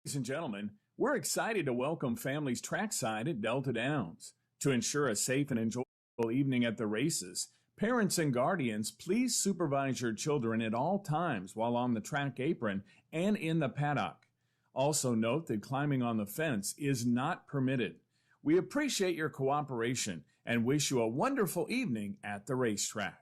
Ladies and gentlemen, we're excited to welcome families trackside at Delta Downs. To ensure a safe and enjoyable evening at the races, parents and guardians, please supervise your children at all times while on the track apron and in the paddock. Also note that climbing on the fence is not permitted. We appreciate your cooperation and wish you a wonderful evening at the racetrack.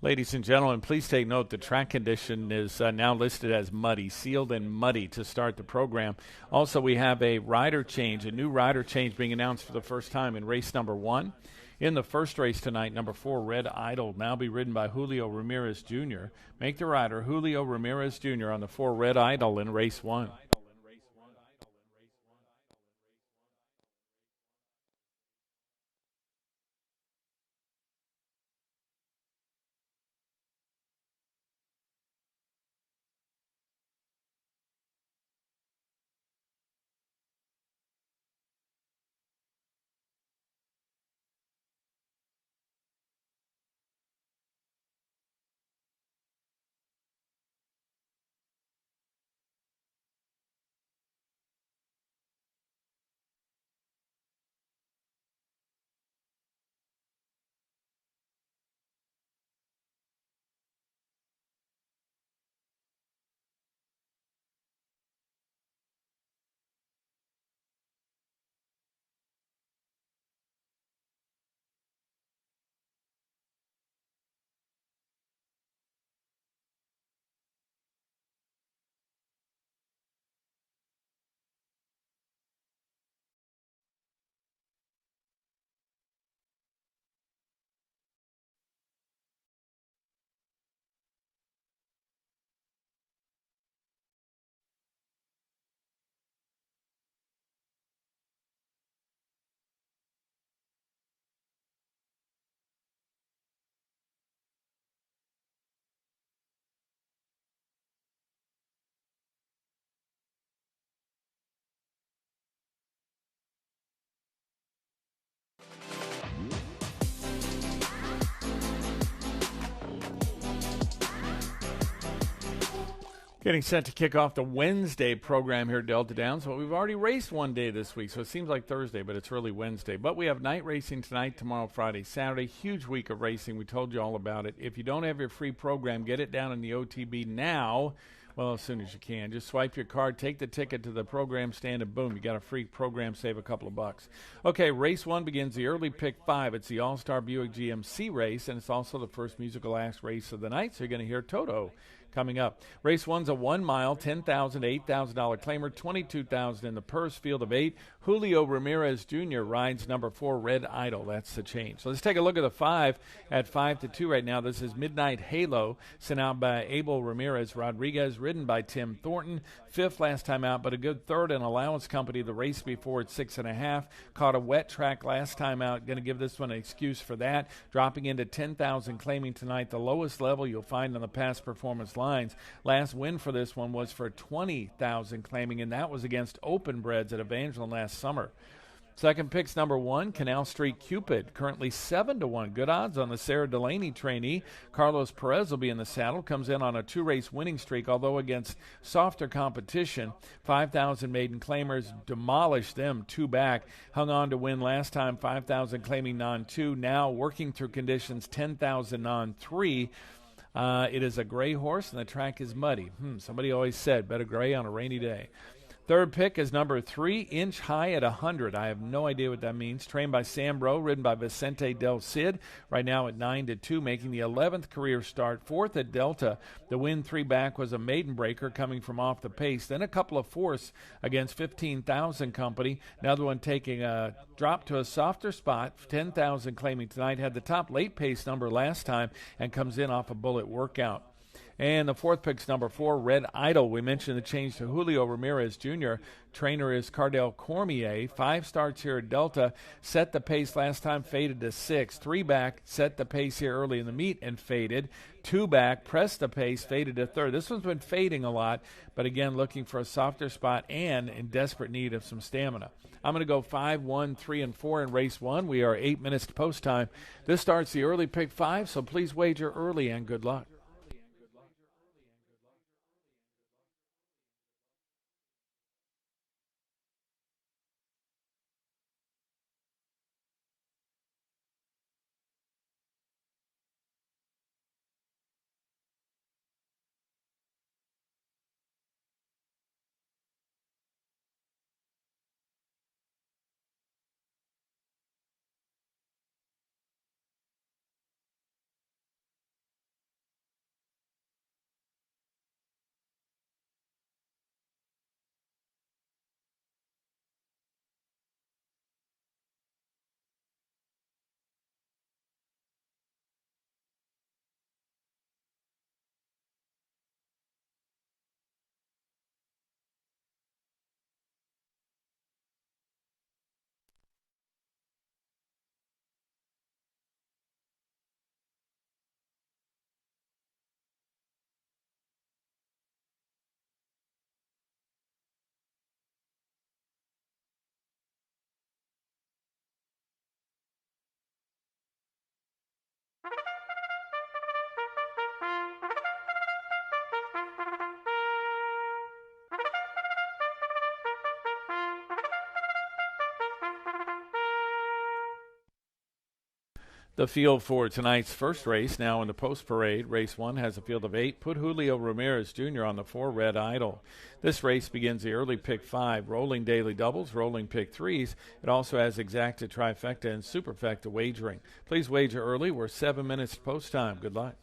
Ladies and gentlemen, please take note the track condition is now listed as muddy, sealed and muddy to start the program. Also, we have a rider change, a new rider change being announced for the first time in race number 1. In the first race tonight, number 4, Red Idol, now be ridden by Julio Ramirez Jr. Make the rider Julio Ramirez Jr. on the 4 Red Idol in race 1. Getting set to kick off the Wednesday program here at Delta Downs. But we've already raced one day this week, so it seems like Thursday, but it's really Wednesday. But we have night racing tonight, tomorrow, Friday, Saturday. Huge week of racing. We told you all about it. If you don't have your free program, get it down in the OTB now. Well, as soon as you can. Just swipe your card, take the ticket to the program stand, and boom, you got a free program, save a couple of bucks. Okay, race 1 begins the early pick 5. It's the All-Star Buick GMC race, and it's also the first musical acts race of the night, so you're going to hear Toto coming up. Race 1's a 1 mile, $10,000 to $8,000 claimer, $22,000 in the purse, field of 8. Julio Ramirez Jr. rides number 4 Red Idol. That's the change. So let's take a look at the 5 at 5 to 2 right now. This is Midnight Halo, sent out by Abel Ramirez Rodriguez, ridden by Tim Thornton. 5th last time out, but a good 3rd in Allowance Company. The race before at 6.5. Caught a wet track last time out. Going to give this one an excuse for that. Dropping into 10,000 claiming tonight, the lowest level you'll find on the past performance lines. Last win for this one was for 20,000 claiming, and that was against Open Breds at Evangeline last summer. Second pick's number 1, Canal Street Cupid, currently 7-1. Good odds on the Sarah Delaney trainee. Carlos Perez will be in the saddle. Comes in on a 2-race winning streak, although against softer competition. 5,000 maiden claimers demolished them 2 back. Hung on to win last time. 5,000 claiming non-2. Now working through conditions. 10,000 non-3. It is a gray horse, and the track is muddy. Somebody always said, bet a gray on a rainy day. Third pick is number 3, Inch High at 100. I have no idea what that means. Trained by Sam Bro, ridden by Vicente Del Cid. Right now at 9-2, making the 11th career start. 4th at Delta. The win 3 back was a maiden breaker coming from off the pace. Then a couple of fourths against 15,000 company. Another one taking a drop to a softer spot. 10,000 claiming tonight. Had the top late pace number last time and comes in off a bullet workout. And the fourth pick's number 4, Red Idol. We mentioned the change to Julio Ramirez Jr. Trainer is Cardell Cormier. 5 starts here at Delta. Set the pace last time, faded to 6. 3 back, set the pace here early in the meet and faded. 2 back, pressed the pace, faded to 3rd. This one's been fading a lot, but again, looking for a softer spot and in desperate need of some stamina. I'm going to go 5, 1, 3, and 4 in race 1. We are 8 minutes to post time. This starts the early pick 5, so please wager early and good luck. The field for tonight's first race, now in the post parade. Race 1 has a field of 8. Put Julio Ramirez Jr. on the 4, Red Idol. This race begins the early pick 5, rolling daily doubles, rolling pick 3s. It also has exacta, trifecta, and superfecta wagering. Please wager early. We're 7 minutes to post time. Good luck.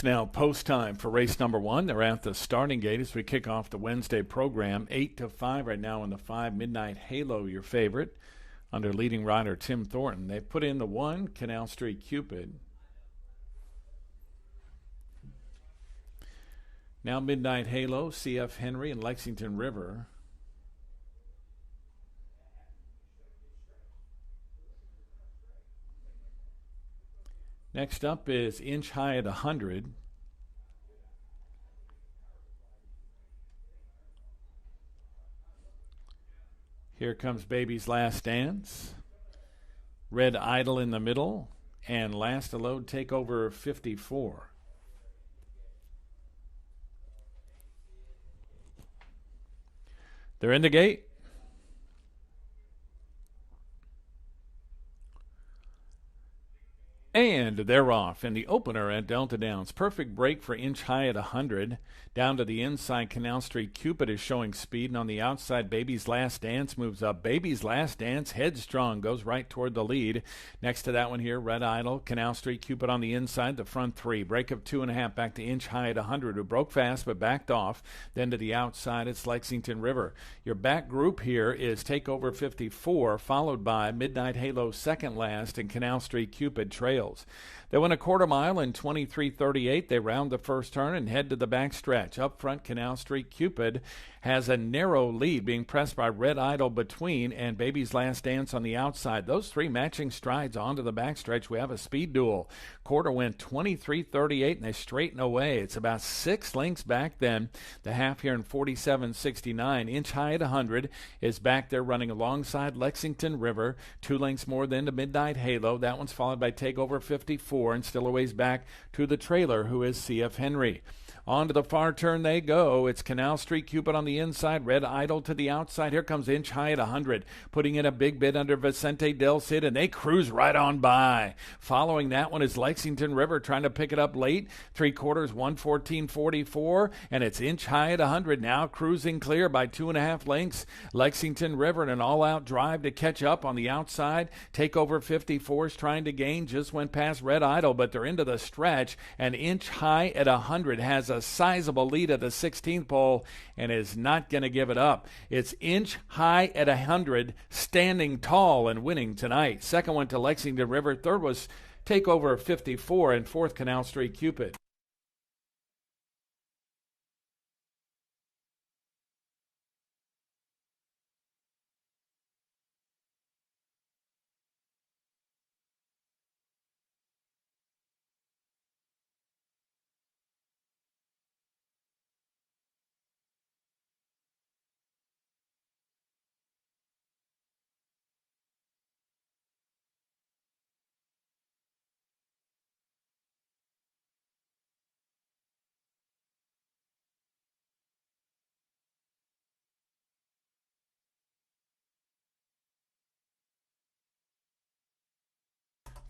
now post time for race number 1. They're at the starting gate as we kick off the Wednesday program. 8 to 5 right now in the 5. Midnight Halo, your favorite, under leading rider Tim Thornton. They put in the 1, Canal Street Cupid. Now Midnight Halo, C.F. Henry, and Lexington River. Next up is Inch High at 100. Here comes Baby's Last Dance. Red Idol in the middle. And last to load, Takeover 54. They're in the gate. And they're off in the opener at Delta Downs. Perfect break for Inch High at 100. Down to the inside, Canal Street Cupid is showing speed. And on the outside, Baby's Last Dance moves up. Baby's Last Dance, headstrong, goes right toward the lead. Next to that one here, Red Idol, Canal Street Cupid on the inside, the front 3. Break of 2.5 back to Inch High at 100, who broke fast but backed off. Then to the outside, it's Lexington River. Your back group here is Takeover 54, followed by Midnight Halo second last, and Canal Street Cupid trails. They went a quarter mile in 23:38. They round the first turn and head to the back stretch. Up front, Canal Street Cupid has a narrow lead, being pressed by Red Idol between and Baby's Last Dance on the outside. Those 3 matching strides onto the backstretch. We have a speed duel. Quarter went 23:38, and they straighten away. It's about 6 lengths back then. The half here in 47:69. Inch High at 100 is back there running alongside Lexington River. 2 lengths more than to Midnight Halo. That one's followed by Takeover 54, and still a ways back to the trailer, who is C.F. Henry. On to the far turn they go. It's Canal Street Cupid on the inside, Red Idol to the outside. Here comes Inch High at 100, putting in a big bid under Vicente Del Cid, and they cruise right on by. Following that one is Lexington River trying to pick it up late. 3/4, 1:14.44, and it's Inch High at 100 now, cruising clear by 2.5 lengths. Lexington River in an all-out drive to catch up on the outside. Takeover 54 is trying to gain, just went past Red Idol, but they're into the stretch, and Inch High at 100 has a sizable lead at the 16th pole and is not going to give it up. It's Inch High at 100, standing tall and winning tonight. Second one to Lexington River. Third was Takeover 54, and fourth Canal Street Cupid.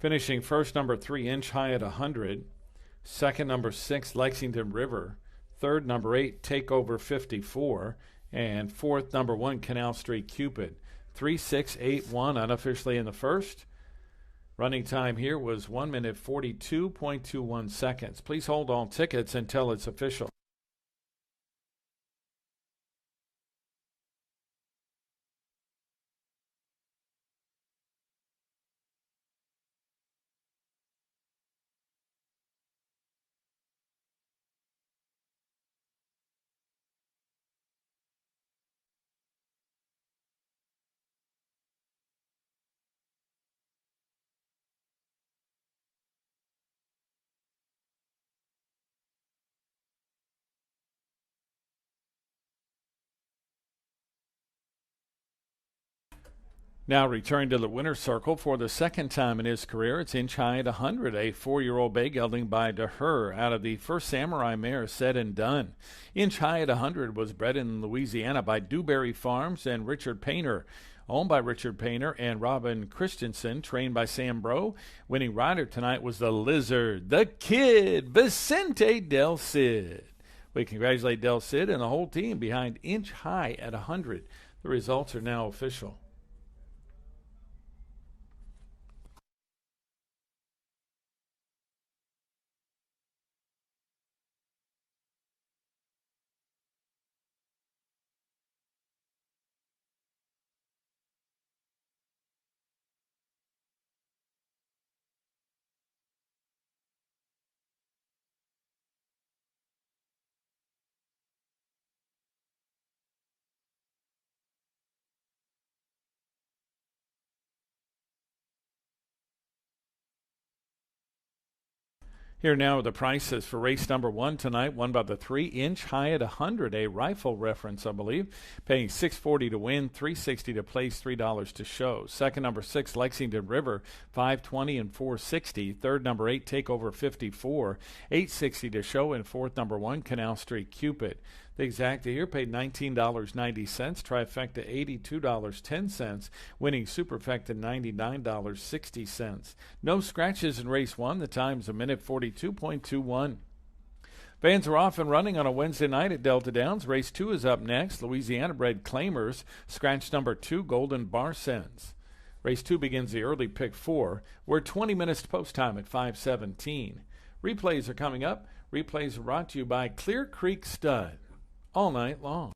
Finishing first, number 3, Inch High at 100. Second, number 6, Lexington River. Third, number 8, Takeover 54. And fourth, number 1, Canal Street Cupid. 3:6.81 unofficially in the first. Running time here was 1 minute 42.21 seconds. Please hold all tickets until it's official. Now returning to the winner's circle for the second time in his career, it's Inch High at 100, a 4-year-old bay gelding by DeHer out of the First Samurai mare, Said and Done. Inch High at 100 was bred in Louisiana by Dewberry Farms and Richard Painter. Owned by Richard Painter and Robin Christensen, trained by Sam Bro. Winning rider tonight was the Lizard, the Kid, Vicente Del Cid. We congratulate Del Cid and the whole team behind Inch High at 100. The results are now official. Here now are the prices for race number 1 tonight, won by the 3-inch high at 100, a rifle reference, I believe, paying $6.40 to win, $3.60 to place, $3 to show. Second, number 6, Lexington River, $5.20 and $4.60. Third, number 8, Takeover 54, $8.60 to show. And fourth, number 1, Canal Street Cupid. The exacta here paid $19.90, trifecta $82.10, winning superfecta $99.60. No scratches in race 1. The time's a minute 42.21. Fans are off and running on a Wednesday night at Delta Downs. Race 2 is up next. Louisiana-bred Claimers, scratch number 2, Golden Barsens. Race 2 begins the early pick 4. We're 20 minutes to post time at 5:17. Replays are coming up. Replays are brought to you by Clear Creek Stud. All night long.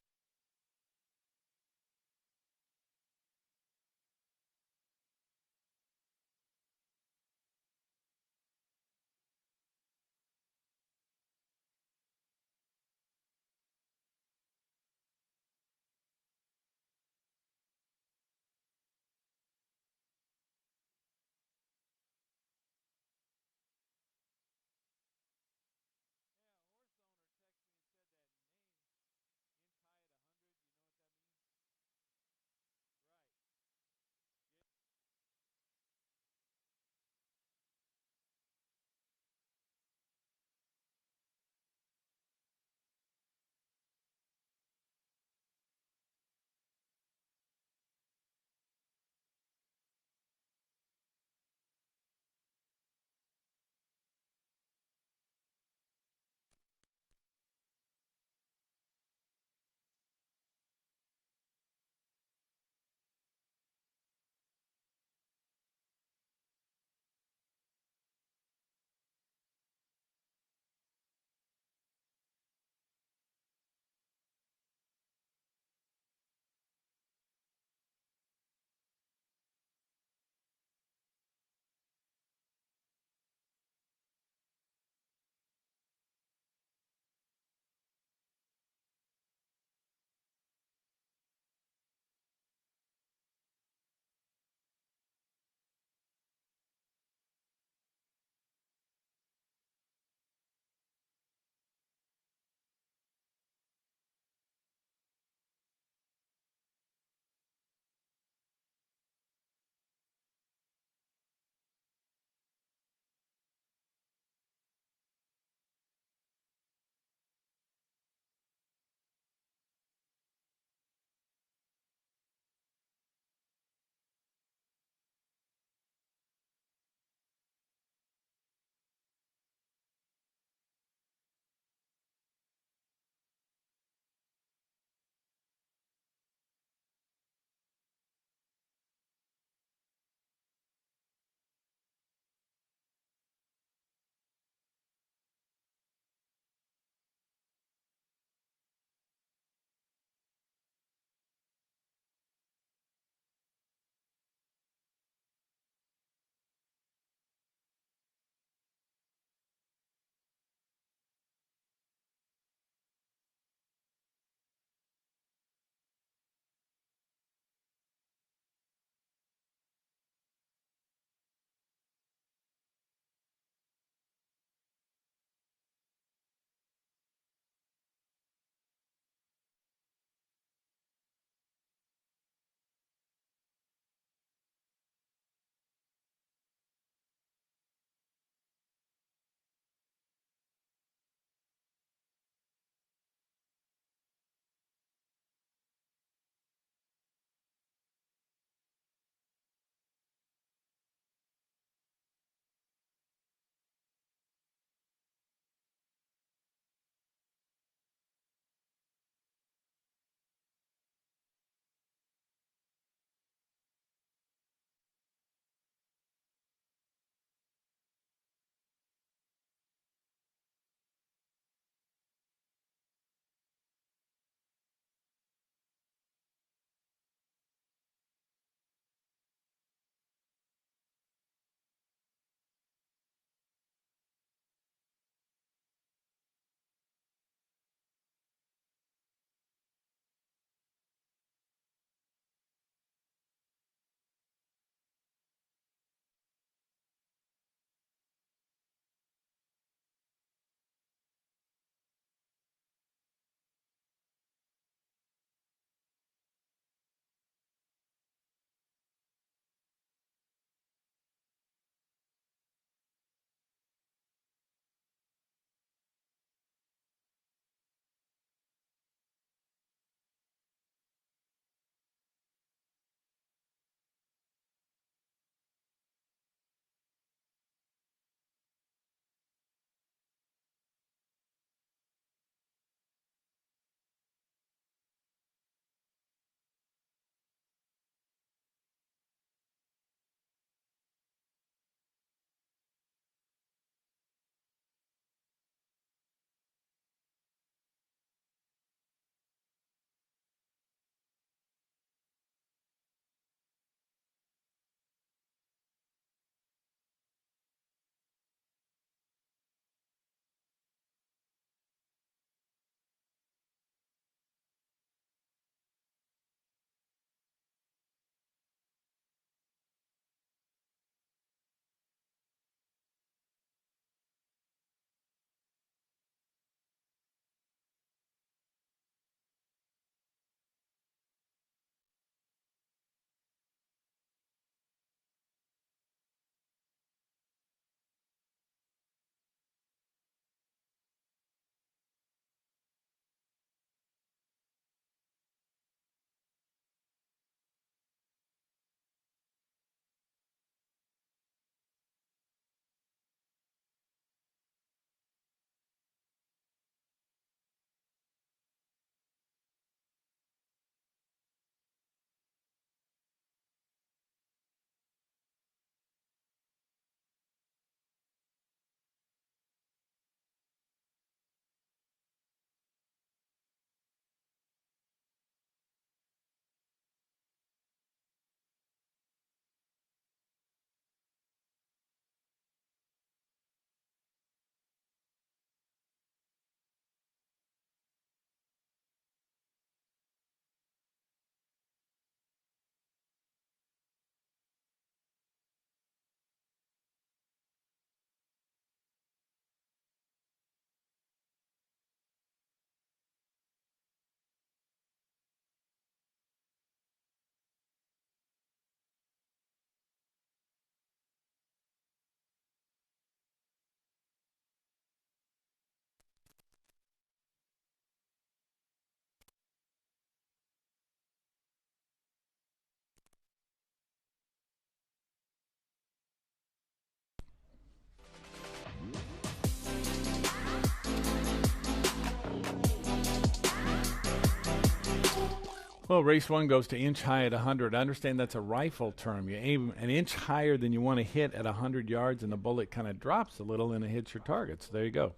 Well, race one goes to inch high at 100. I understand that's a rifle term. You aim an inch higher than you want to hit at 100 yards, and the bullet kind of drops a little and it hits your target. So there you go.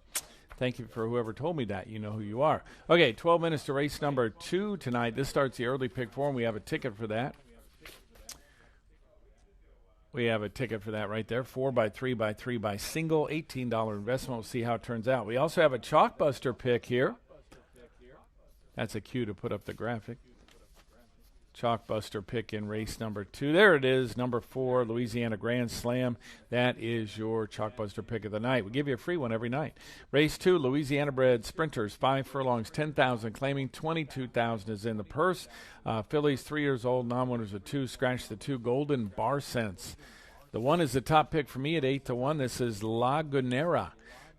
Thank you for whoever told me that. You know who you are. Okay, 12 minutes to race number 2 tonight. This starts the early pick four, and we have a ticket for that. We have a ticket for that right there. 4x3x3 single, $18 investment. We'll see how it turns out. We also have a chalkbuster pick here. That's a cue to put up the graphic. Chalkbuster pick in race number 2. There it is, number 4, Louisiana Grand Slam. That is your Chalkbuster pick of the night. We give you a free one every night. Race 2, Louisiana bred sprinters, 5 furlongs, 10,000 claiming, 22,000 is in the purse. Fillies 3 years old, non-winners of 2, scratch the 2, Golden Bar Sense. The 1 is the top pick for me at 8-1. This is La Gunera,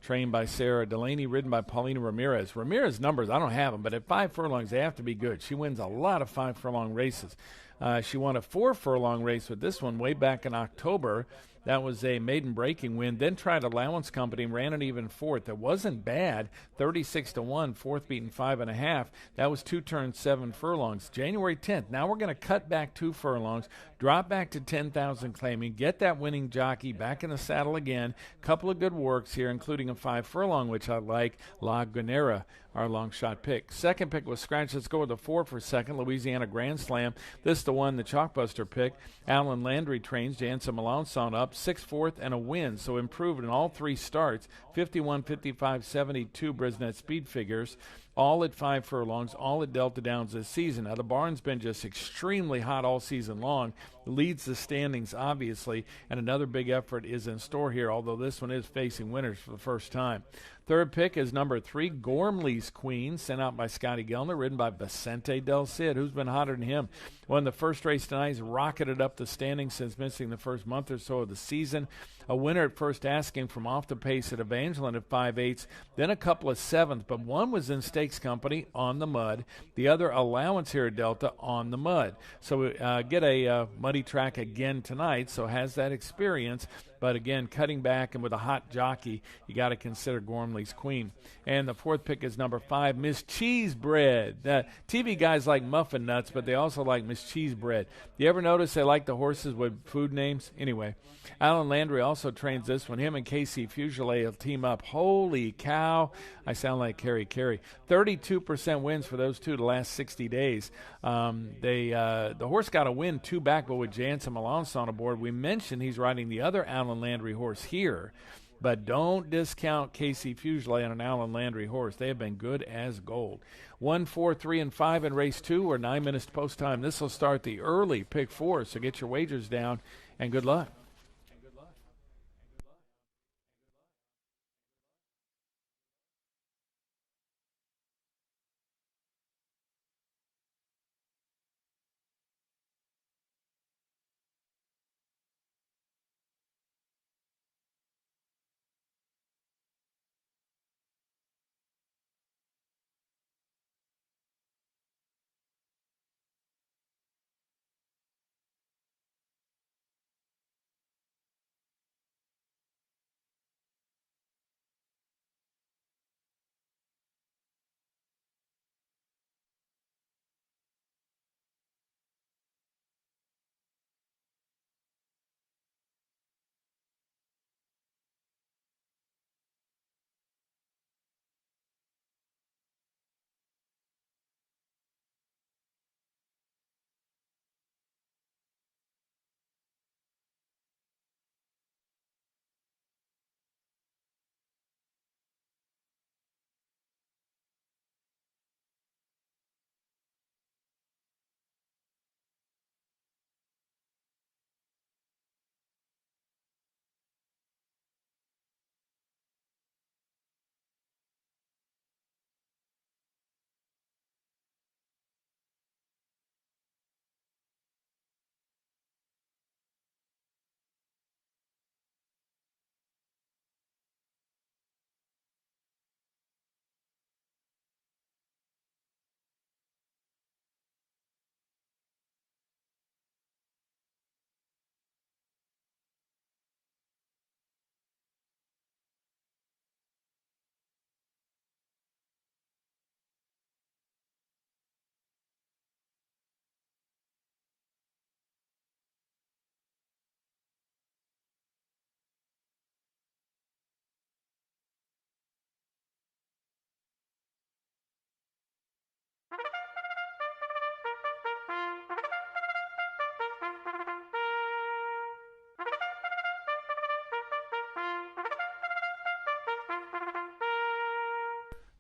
trained by Sarah Delaney, ridden by Paulina Ramirez. Ramirez numbers, I don't have them, but at 5 furlongs, they have to be good. She wins a lot of 5 furlong races. She won a 4 furlong race with this one way back in October. That was a maiden breaking win. Then tried Allowance Company and ran an even 4th. It wasn't bad. 36-1, 4th beaten 5.5. That was 2 turns, 7 furlongs. January 10th. Now we're going to cut back 2 furlongs, drop back to 10,000 claiming, get that winning jockey back in the saddle again. Couple of good works here, including a 5 furlong, which I like. La Gunera, our long shot pick. Second pick was scratch. Let's go with the 4 for second. Louisiana Grand Slam. This is the one, the Chalkbuster pick. Alan Landry trains. Jansen Melanson up. 6th, 4th, and a win. So improved in all 3 starts. 51, 55, 72 Brisnet speed figures. All at 5 furlongs, all at Delta Downs this season. Now, the barn's been just extremely hot all season long. Leads the standings, obviously, and another big effort is in store here, although this one is facing winners for the first time. Third pick is number 3, Gormley's Queen, sent out by Scotty Gellner, ridden by Vicente Del Cid. Who's been hotter than him? Won the first race tonight. He's rocketed up the standings since missing the first month or so of the season. A winner at first asking from off the pace at Evangeline at 5/8, then a couple of 7th, but one was in Stakes Company on the mud, the other Allowance here at Delta on the mud. So get a muddy track again tonight, so has that experience. But again, cutting back and with a hot jockey, you got to consider Gormley's Queen. And the 4th pick is number 5, Miss Cheesebread. TV guys like Muffin Nuts, but they also like Miss Cheesebread. You ever notice they like the horses with food names? Anyway, Alan Landry also trains this one. Him and Casey Fugile will team up. Holy cow. I sound like Carrie Carey. 32% wins for those two the last 60 days. The horse got a win 2 back, but with Jansen Melanson aboard. We mentioned he's riding the other Alan Landry horse here, but don't discount Casey Fugile on an Alan Landry horse. They have been good as gold. 1, 4, 3, and 5 in race 2, or 9 minutes post time. This will start the early pick 4, so get your wagers down, and good luck.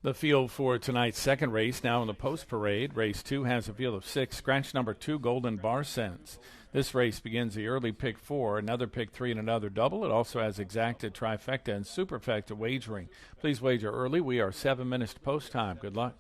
The field for tonight's second race now in the post parade. Race 2 has a field of 6. Scratch number 2, Golden Bar Sense. This race begins the early pick 4, another pick 3, and another double. It also has exacted, trifecta, and superfecta wagering. Please wager early. We are 7 minutes to post time. Good luck.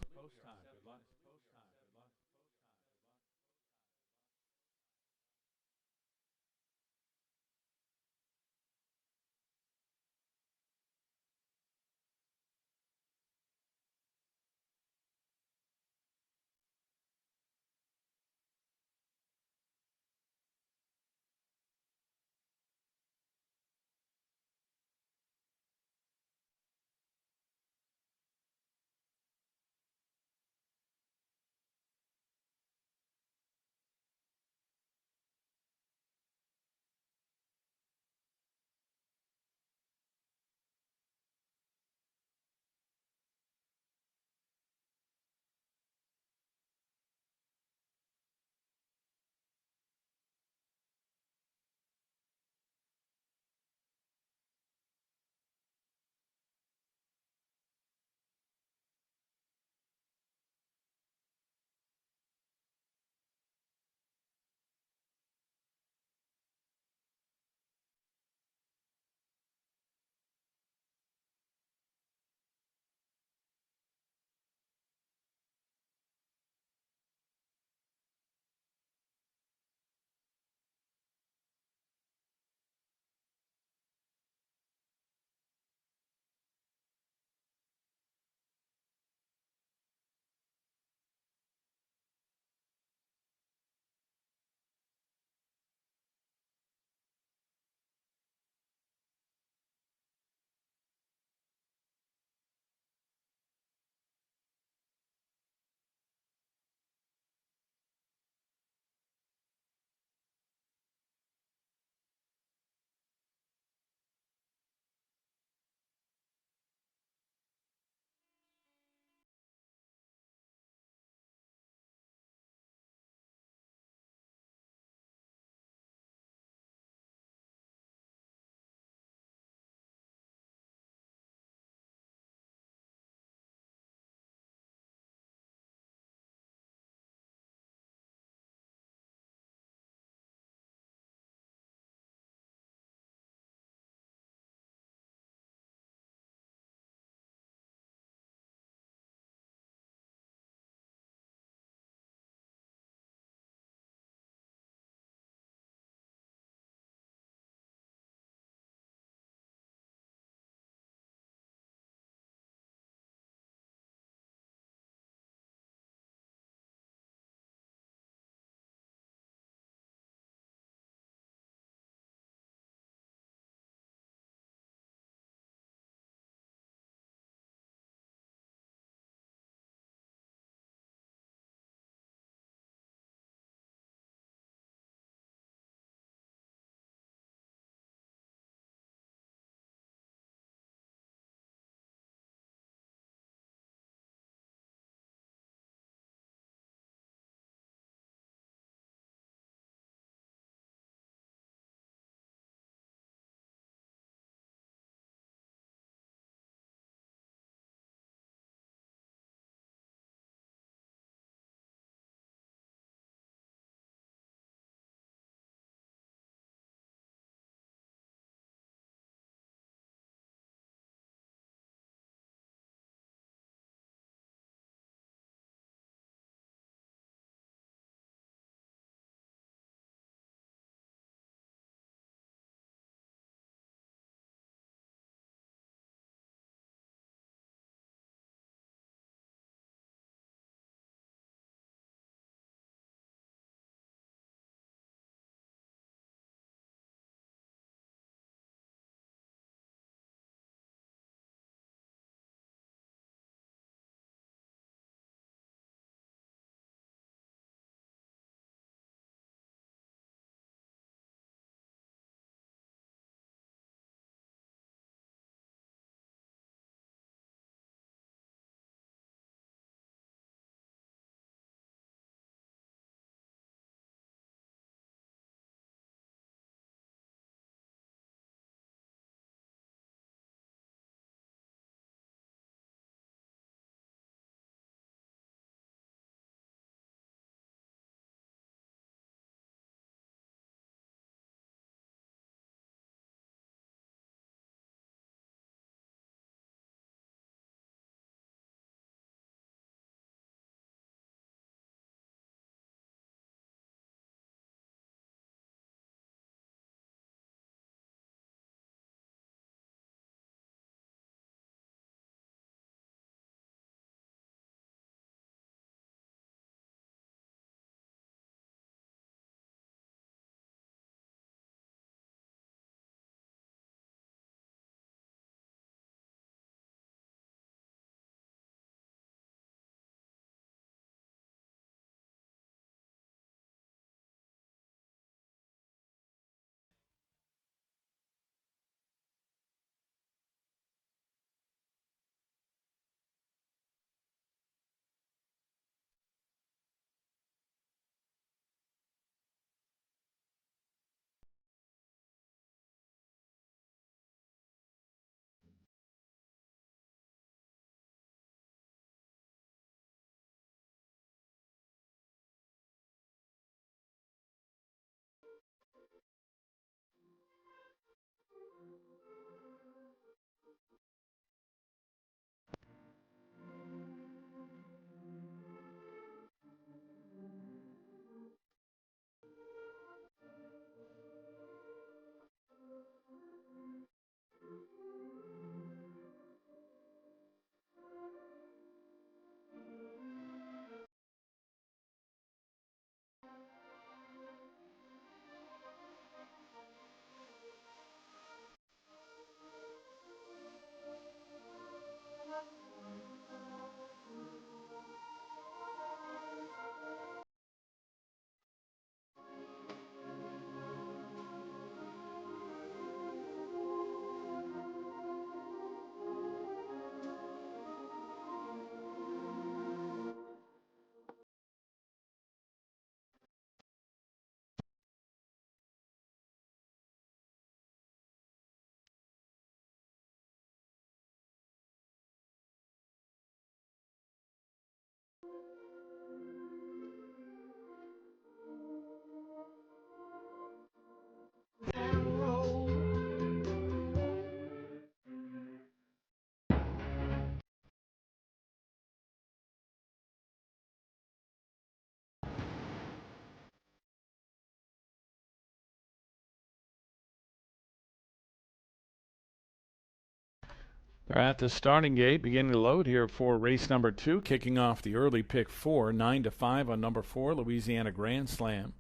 They're at the starting gate, beginning to load here for race number 2, kicking off the early pick 4, 9-5 on number 4, Louisiana Grand Slam.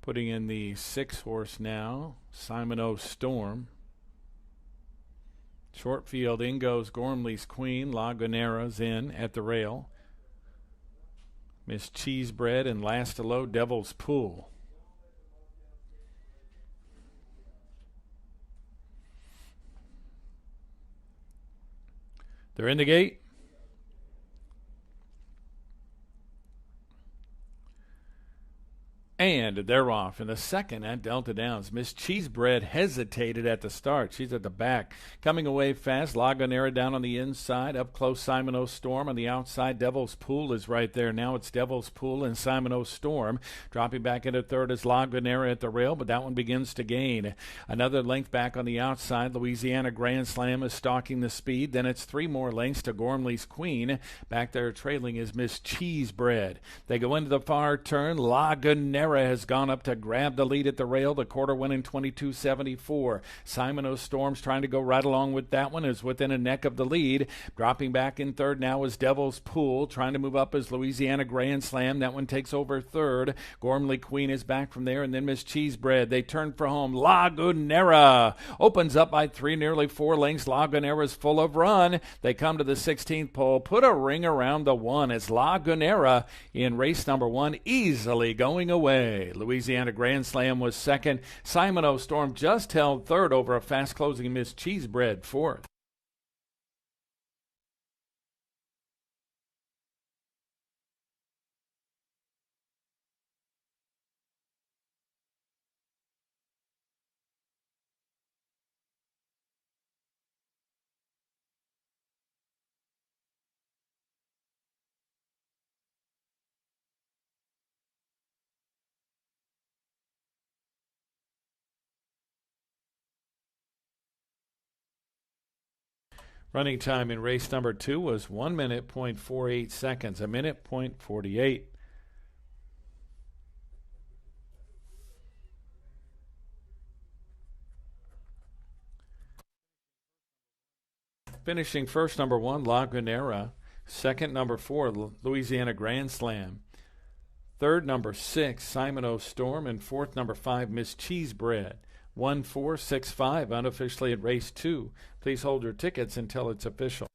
Putting in the 6 horse now, Simon O. Storm. Short field, in goes Gormley's Queen. La Gonera's in at the rail. Miss Cheesebread and last to load, Devil's Pool. They're in the gate. And they're off in the second at Delta Downs. Miss Cheesebread hesitated at the start. She's at the back. Coming away fast. La Gonera down on the inside. Up close, Simon O. Storm on the outside. Devil's Pool is right there. Now it's Devil's Pool and Simon O. Storm. Dropping back into third is La Gonera at the rail, but that one begins to gain. Another length back on the outside. Louisiana Grand Slam is stalking the speed. Then it's 3 more lengths to Gormley's Queen. Back there trailing is Miss Cheesebread. They go into the far turn. La Gonera has gone up to grab the lead at the rail. The quarter went in 22.74. Simon O. Storm's trying to go right along with that one, is within a neck of the lead. Dropping back in third now is Devil's Pool. Trying to move up is Louisiana Grand Slam. That one takes over third. Gormley Queen is back from there, and then Miss Cheesebread. They turn for home. La Gonera opens up by 3, nearly 4 lengths. La Gonera's full of run. They come to the 16th pole. Put a ring around the 1 as La Gonera in race number 1 easily going away. Louisiana Grand Slam was second. Simon O. Storm just held third over a fast-closing Miss Cheesebread fourth. Running time in race number 2 was 1 minute, 0.48 seconds. A minute, 0.48. Finishing first, number 1, La Gonera. Second, number 4, Louisiana Grand Slam. Third, number 6, Simon O. Storm. And fourth, number 5, Miss Cheesebread. 1465 unofficially at race 2. Please hold your tickets until it's official.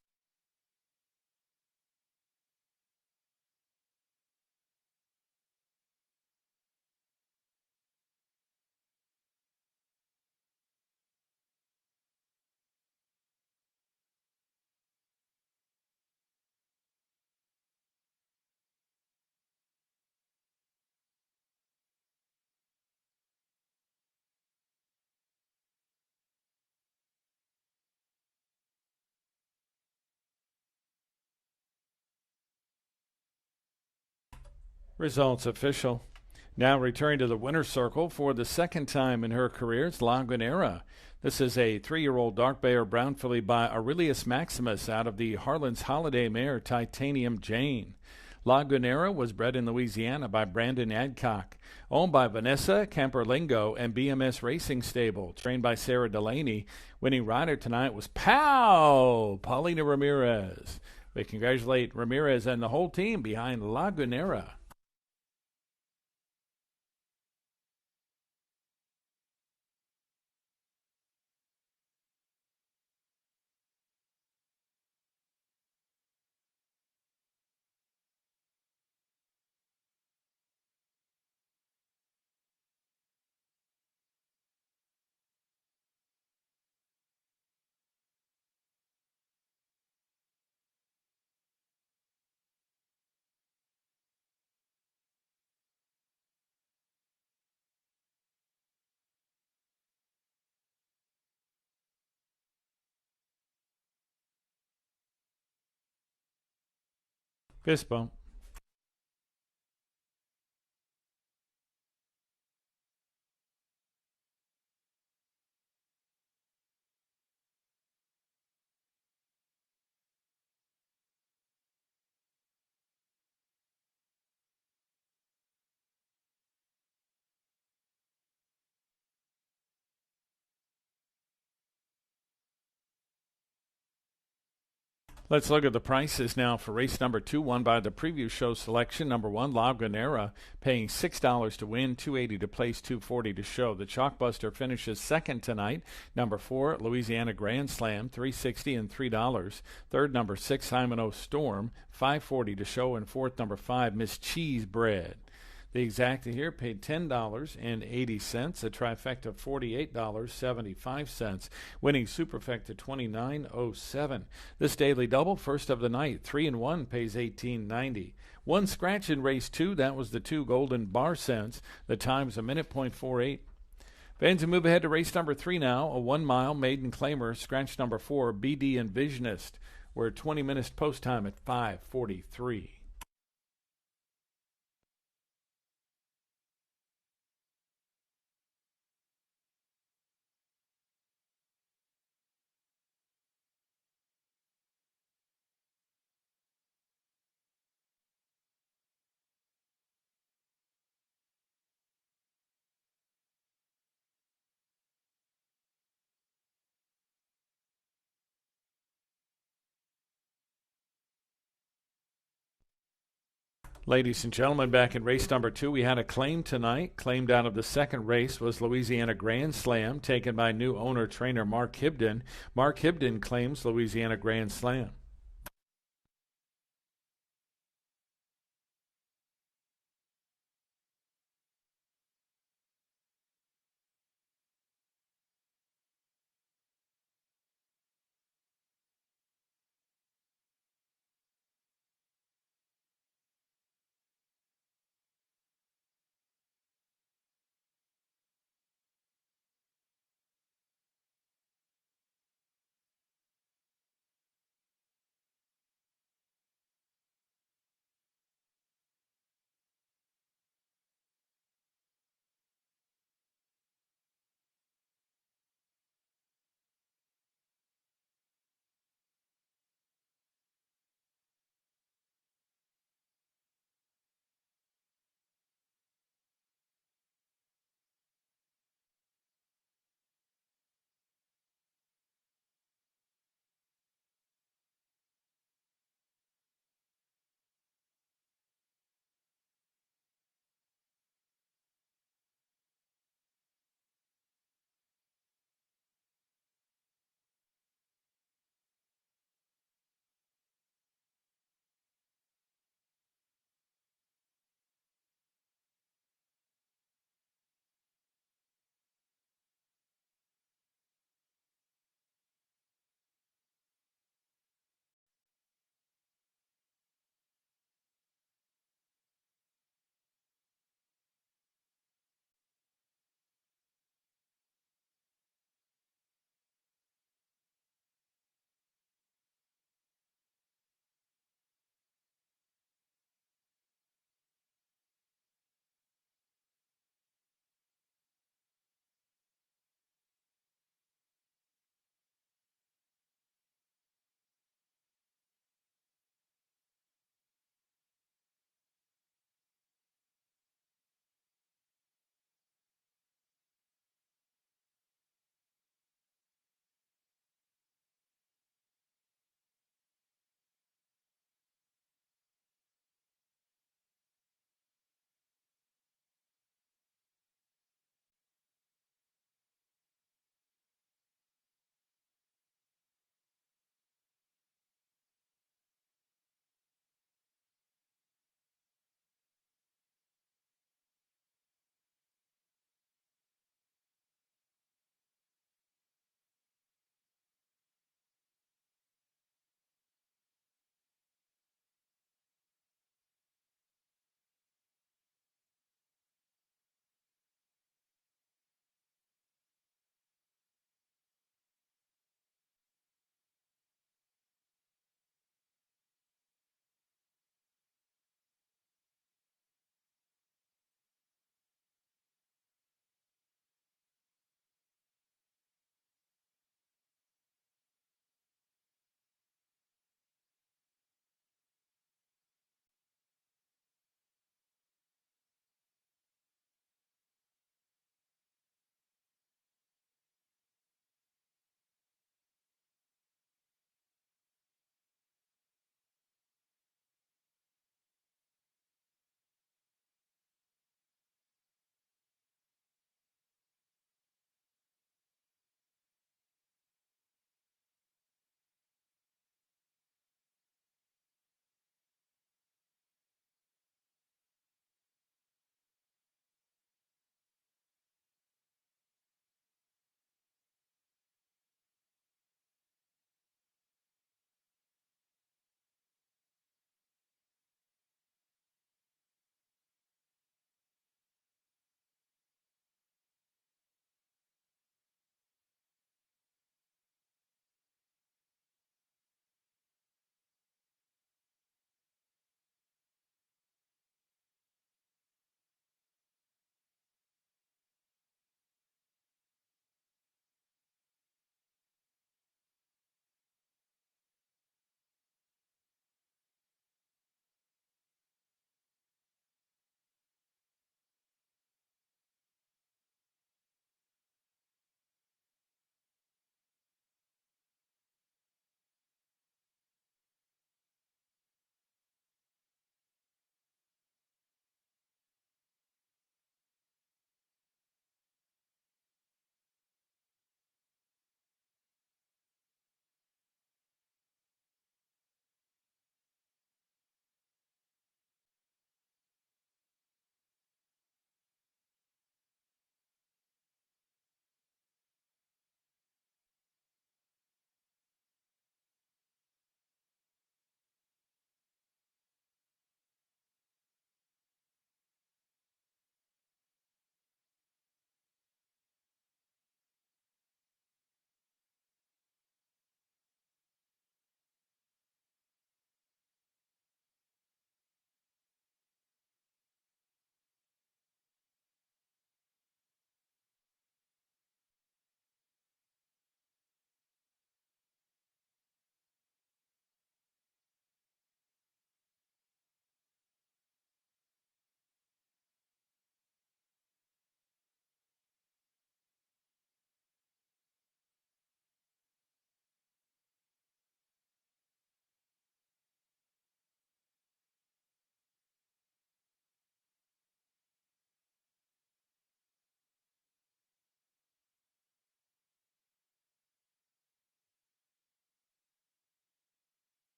Results official. Now returning to the winner's circle for the second time in her career, it's La Gonera. This is a 3-year-old dark bay or brown filly by Aurelius Maximus out of the Harlan's Holiday mare Titanium Jane. La Gonera was bred in Louisiana by Brandon Adcock, owned by Vanessa Camperlingo and BMS Racing Stable, trained by Sarah Delaney. Winning rider tonight was Paulina Ramirez. We congratulate Ramirez and the whole team behind La Gonera. Fist bump. Let's look at the prices now for race number 2, won by the preview show selection. Number 1, La Granera, paying $6 to win, $2.80 to place, $2.40 to show. The Chalkbuster finishes second tonight. Number 4, Louisiana Grand Slam, $3.60 and $3. Third, number 6, Simon O. Storm, $5.40 to show. And fourth, number 5, Miss Cheese Bread. The exacta here paid $10.80, a trifecta $48.75, winning superfecta $29.07. This daily double, first of the night, 3 and 1 pays $18.90. One scratch in race 2, that was the 2 Golden Bar Cents. The time's a minute .48. Fans, who move ahead to race number 3 now, a 1 mile maiden claimer, scratch number 4, BD Envisionist. We're 20 minutes post time at 5:43. Ladies and gentlemen, back in race number 2, we had a claim tonight. Claimed out of the second race was Louisiana Grand Slam, taken by new owner-trainer Mark Hibden. Mark Hibden claims Louisiana Grand Slam.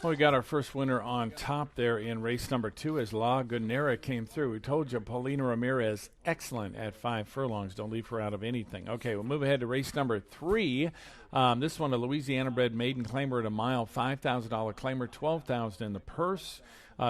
Well, we got our first winner on top there in race number 2 as La Gunera came through. We told you Paulina Ramirez, excellent at 5 furlongs. Don't leave her out of anything. Okay, we'll move ahead to race number 3. This one, a Louisiana-bred maiden claimer at a mile, $5,000 claimer, $12,000 in the purse.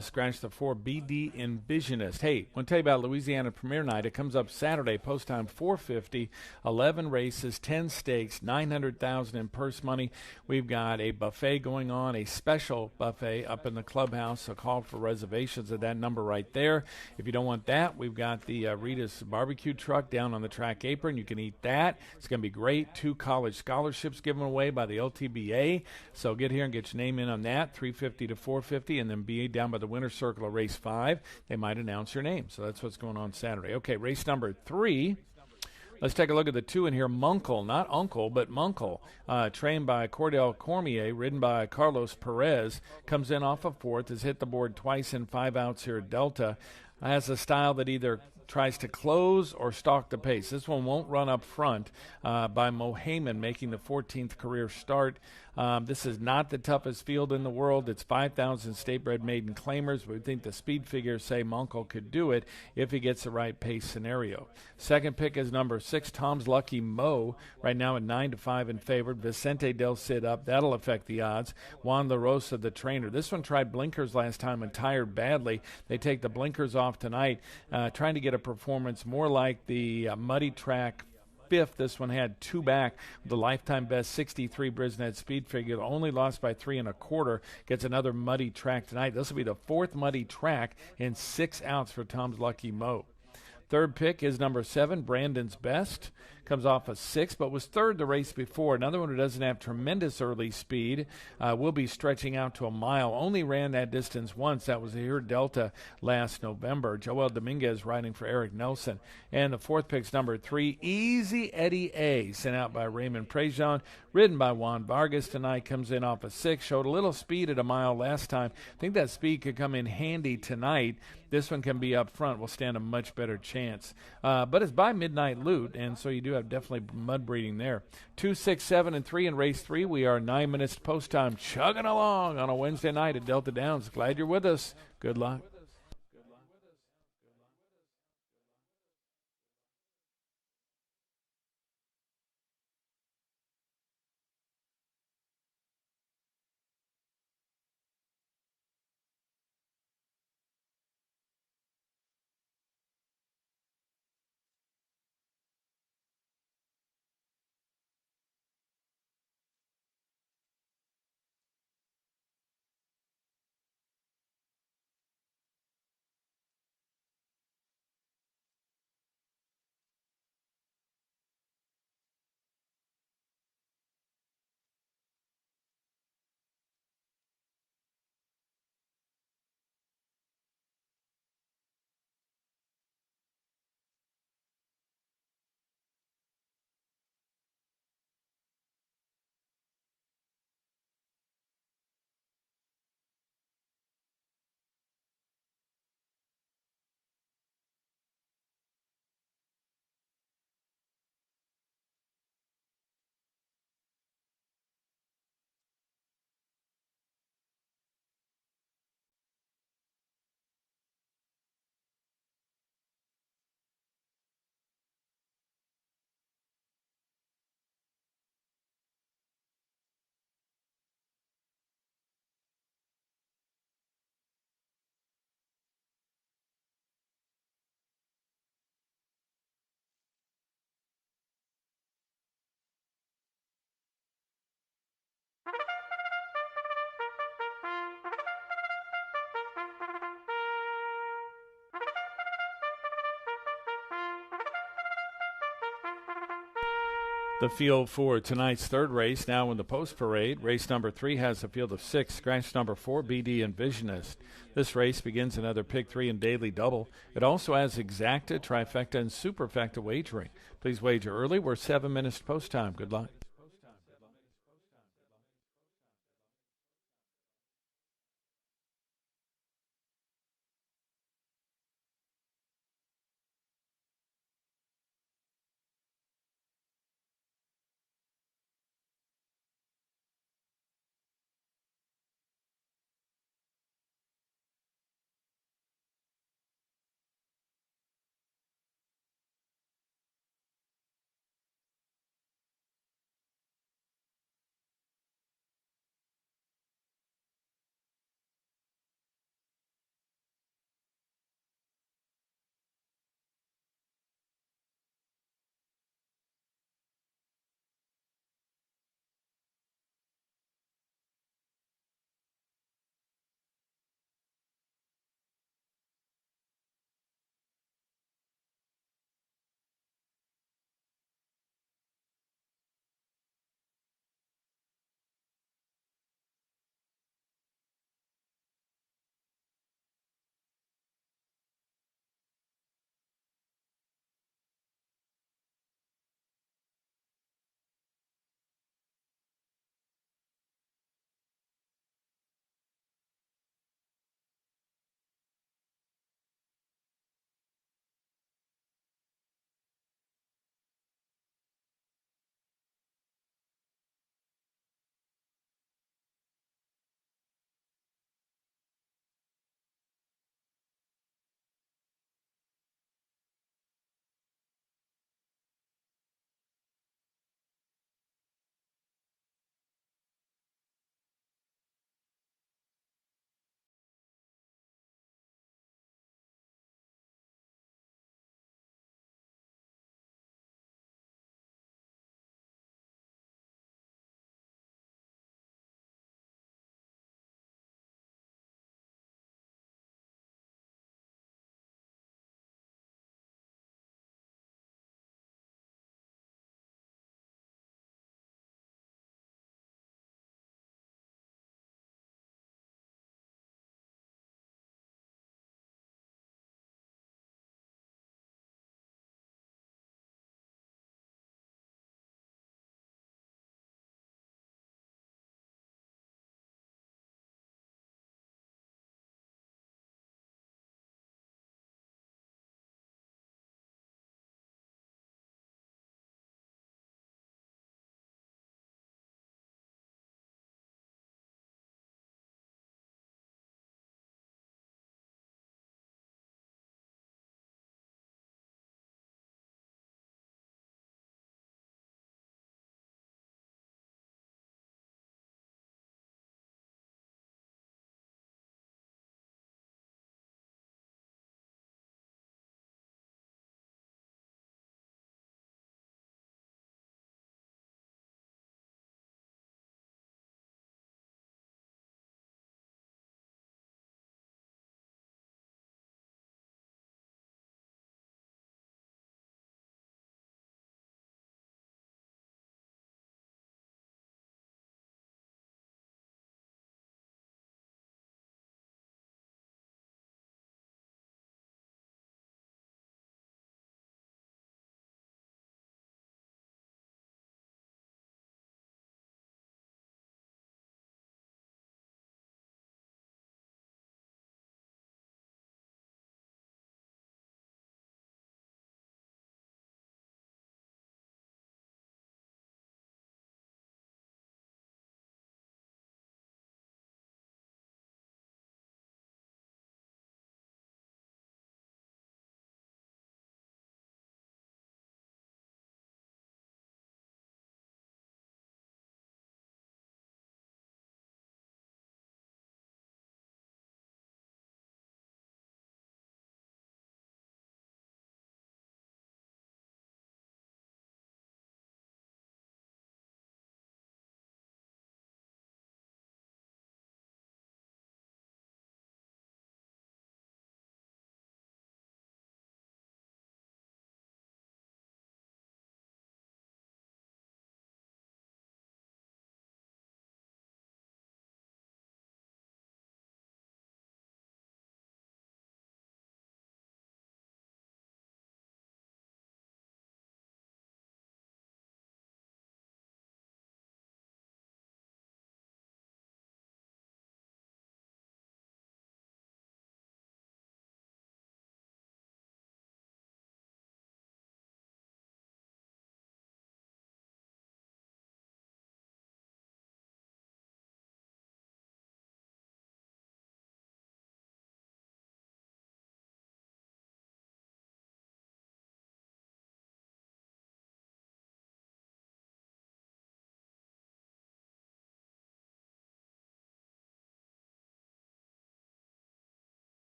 Scratch the 4 BD Envisionist. Hey, I want to tell you about Louisiana Premiere Night. It comes up Saturday, post time 4:50, 11 races, 10 stakes, $900,000 in purse money. We've got a buffet going on, a special buffet up in the clubhouse. So call for reservations at that number right there. If you don't want that, we've got the Rita's barbecue truck down on the track apron. You can eat that. It's going to be great. 2 college scholarships given away by the LTBA. So get here and get your name in on that, 350 to 450, and then be down by the winner's circle of race 5. They might announce your name. So that's what's going on Saturday. Okay, race number 3. Let's take a look at the 2 in here. Munkle, not Uncle, but Munkle, trained by Cordell Cormier, ridden by Carlos Perez, comes in off of 4th, has hit the board twice in 5 outs here at Delta, has a style that either tries to close or stalk the pace. This one won't run up front by Mohayman, making the 14th career start. This is not the toughest field in the world. It's 5,000 state-bred maiden claimers. We think the speed figures say Munkle could do it if he gets the right pace scenario. Second pick is number 6, Tom's Lucky Mo, right now at 9-5 in favored. Vicente Del Cid up. That'll affect the odds. Juan La Rosa, the trainer. This one tried blinkers last time and tired badly. They take the blinkers off tonight, trying to get a performance more like the muddy track 5th. This one had 2 back with the lifetime best 63 Brisnet speed figure. Only lost by 3 1/4. Gets another muddy track tonight. This will be the 4th muddy track in 6 outs for Tom's Lucky Mo. Third pick is number 7, Brandon's Best. Comes off a 6, but was 3rd the race before. Another one who doesn't have tremendous early speed. Will be stretching out to a mile. Only ran that distance once. That was here at Delta last November. Joel Dominguez riding for Eric Nelson. And the 4th pick's number 3, Easy Eddie A, sent out by Raymond Prejean. Ridden by Juan Vargas tonight. Comes in off a 6. Showed a little speed at a mile last time. I think that speed could come in handy tonight. This one can be up front. Will stand a much better chance. But it's by Midnight Loot, and so you do have definitely mud breeding there. 2, 6, 7, and 3 in race 3. We are 9 minutes post time, chugging along on a Wednesday night at Delta Downs. Glad you're with us. Good luck. The field for tonight's third race now in the post parade. Race number 3 has a field of 6. Scratch number 4, BD Envisionist. This race begins another pick 3 and daily double. It also has exacta, trifecta, and superfecta wagering. Please wager early. We're 7 minutes post time. Good luck.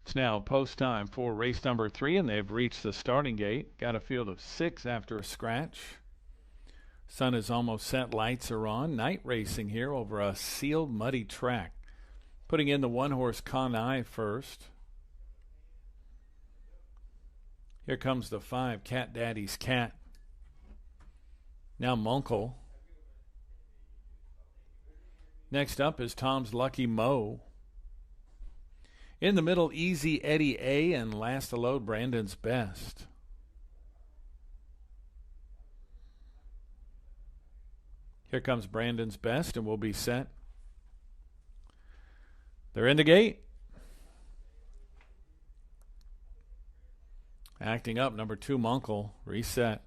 It's now post time for race number 3, and they've reached the starting gate. Got a field of 6 after a scratch. Sun is almost set. Lights are on. Night racing here over a sealed, muddy track. Putting in the one-horse Kanai first. Here comes the 5, Cat Daddy's Cat. Now Munkle. Next up is Tom's Lucky Mo. In the middle, Easy Eddie A, and last to load, Brandon's Best. Here comes Brandon's Best, and we'll be set. They're in the gate. Acting up, number 2, Munkle, reset.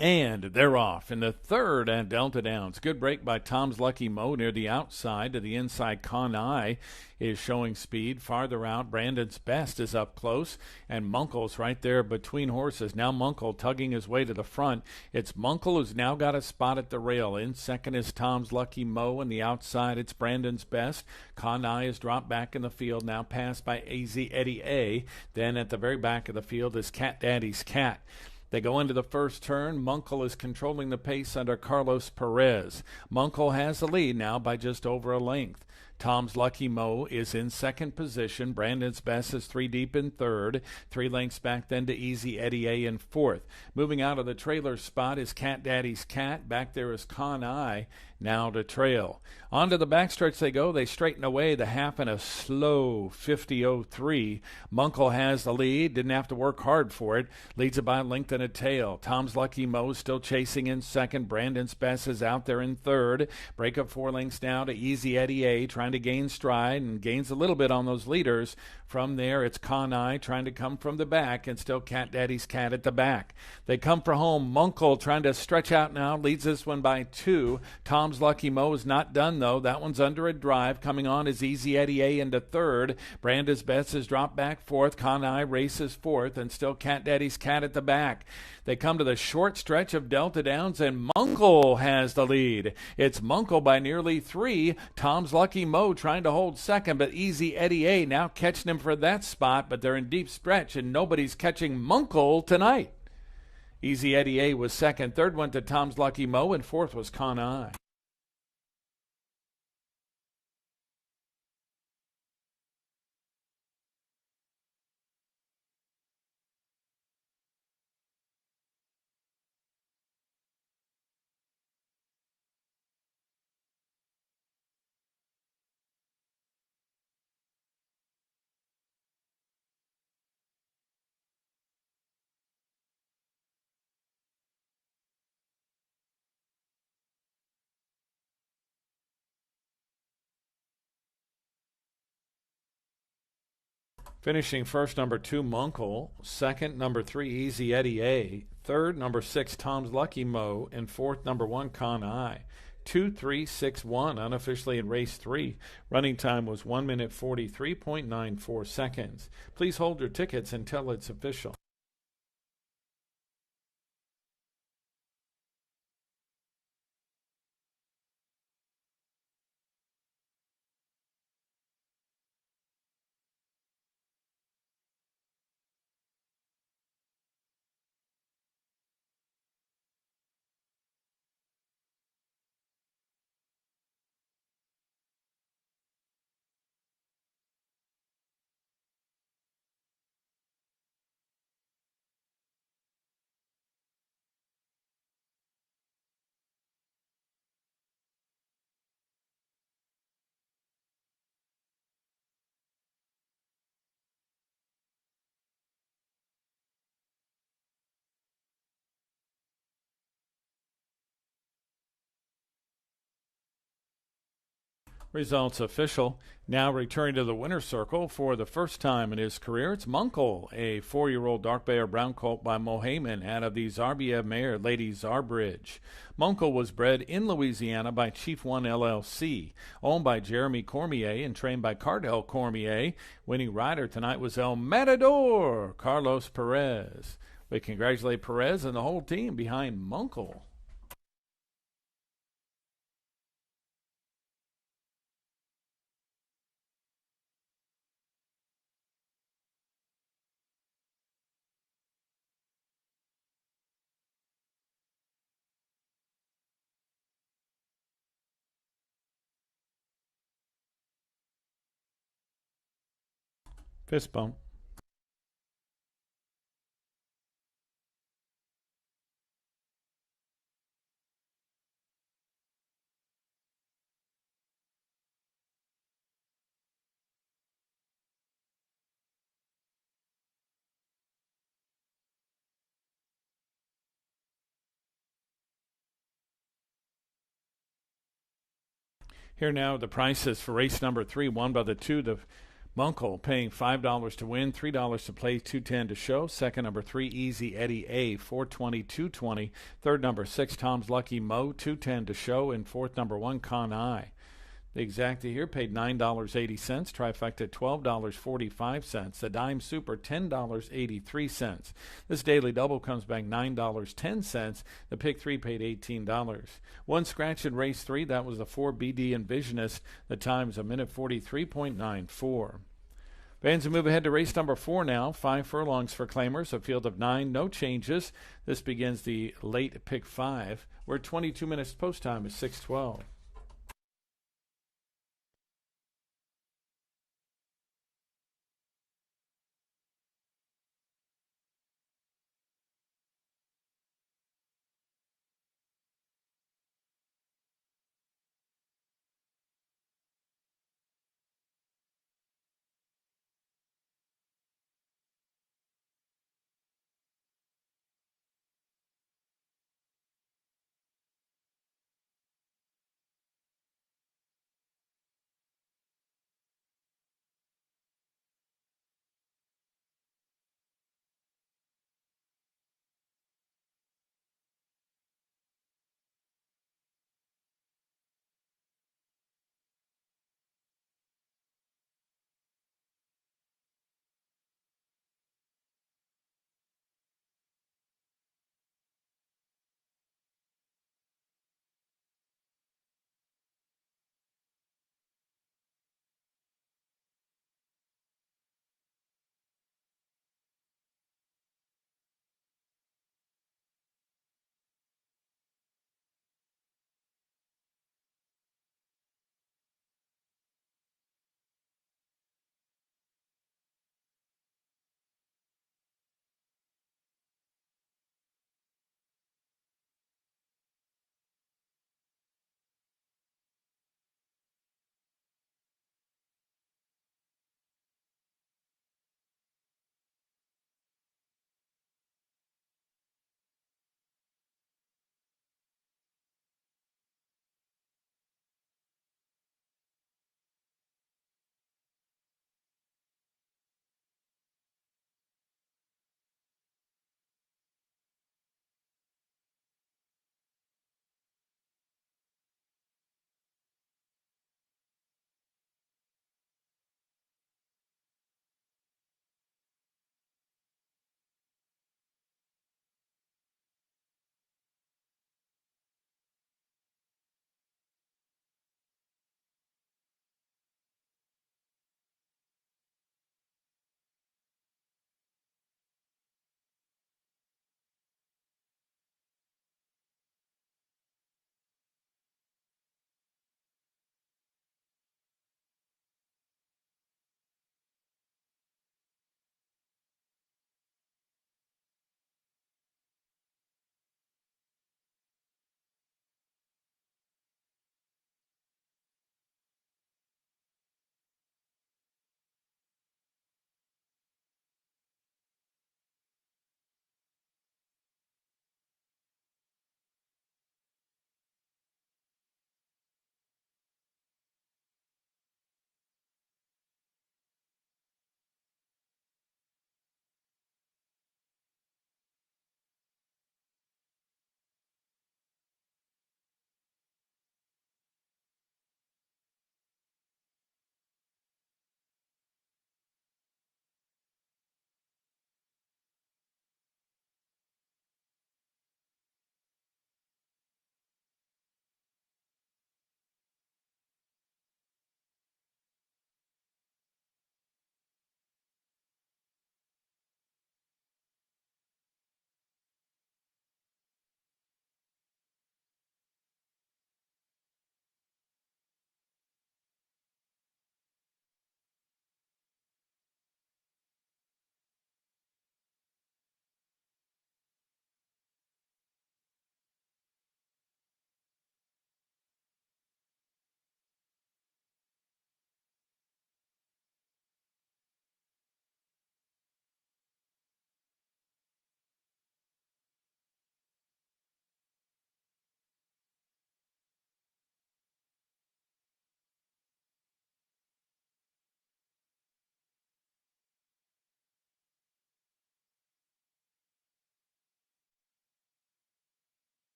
And they're off in the third at Delta Downs. Good break by Tom's Lucky Mo near the outside. To the inside, Kanai is showing speed. Farther out, Brandon's Best is up close. And Munkle's right there between horses. Now Munkle tugging his way to the front. It's Munkle who's now got a spot at the rail. In second is Tom's Lucky Mo. And the outside, it's Brandon's Best. Kanai is dropped back in the field. Now passed by Easy Eddie A. Then at the very back of the field is Cat Daddy's Cat. They go into the first turn. Munkle is controlling the pace under Carlos Perez. Munkle has the lead now by just over a length. Tom's Lucky Mo is in second position. Brandon's Best is 3 deep in third. 3 lengths back then to Easy Eddie A in fourth. Moving out of the trailer spot is Cat Daddy's Cat. Back there is Kanai now to trail. Onto the backstretch they go. They straighten away the half in a slow 50.03. Munkle has the lead. Didn't have to work hard for it. Leads it by a length and a tail. Tom's Lucky Mo still chasing in second. Brandon's Best is out there in third. Break up 4 lengths now to Easy Eddie A, trying to gain stride and gains a little bit on those leaders. From there, it's Kanai trying to come from the back, and still Cat Daddy's Cat at the back. They come for home. Munkle trying to stretch out now, leads this one by 2. Tom's Lucky Mo is not done, though. That one's under a drive. Coming on is Easy Eddie A into third. Brandon's Best is dropped back fourth. Kanai races fourth, and still Cat Daddy's Cat at the back. They come to the short stretch of Delta Downs, and Munkle has the lead. It's Munkle by nearly 3. Tom's Lucky Mo trying to hold second, but Easy Eddie A now catching him for that spot, but they're in deep stretch, and nobody's catching Munkle tonight. Easy Eddie A was second. Third went to Tom's Lucky Mo, and fourth was Kanai. Finishing first, number 2, Munkle. Second, number 3, Easy Eddie A. Third, number 6, Tom's Lucky Mo. And fourth, number 1, Kanai. 2-3-6-1 unofficially in race 3. Running time was 1 minute 43.94 seconds. Please hold your tickets until it's official. Results official. Now returning to the winner's circle for the first time in his career, it's Munkle, a 4-year-old dark bay or brown colt by Mohaman out of the Zarbiev mare, Lady Zarbridge. Munkle was bred in Louisiana by Chief One LLC, owned by Jeremy Cormier and trained by Cardell Cormier. Winning rider tonight was El Matador, Carlos Perez. We congratulate Perez and the whole team behind Munkle. Fist bump. Here now, the prices for race number 3, won by the 2, the Munkle, paying $5 to win, $3 to play, $2.10 to show. Second, number 3, Easy Eddie A, $4.20, $2.20. Third, number 6, Tom's Lucky Mo, $2.10 to show. And fourth, number 1, Con I. The exacta here paid $9.80, trifecta $12.45, the dime super $10.83. This daily double comes back $9.10. The pick 3 paid $18. One scratch in race 3, that was the 4 BD Envisionist. The time's a minute 43.94. Fans, move ahead to race number 4 now. 5 furlongs for claimers, a field of 9, no changes. This begins the late pick 5, where 22 minutes post time is 6:12.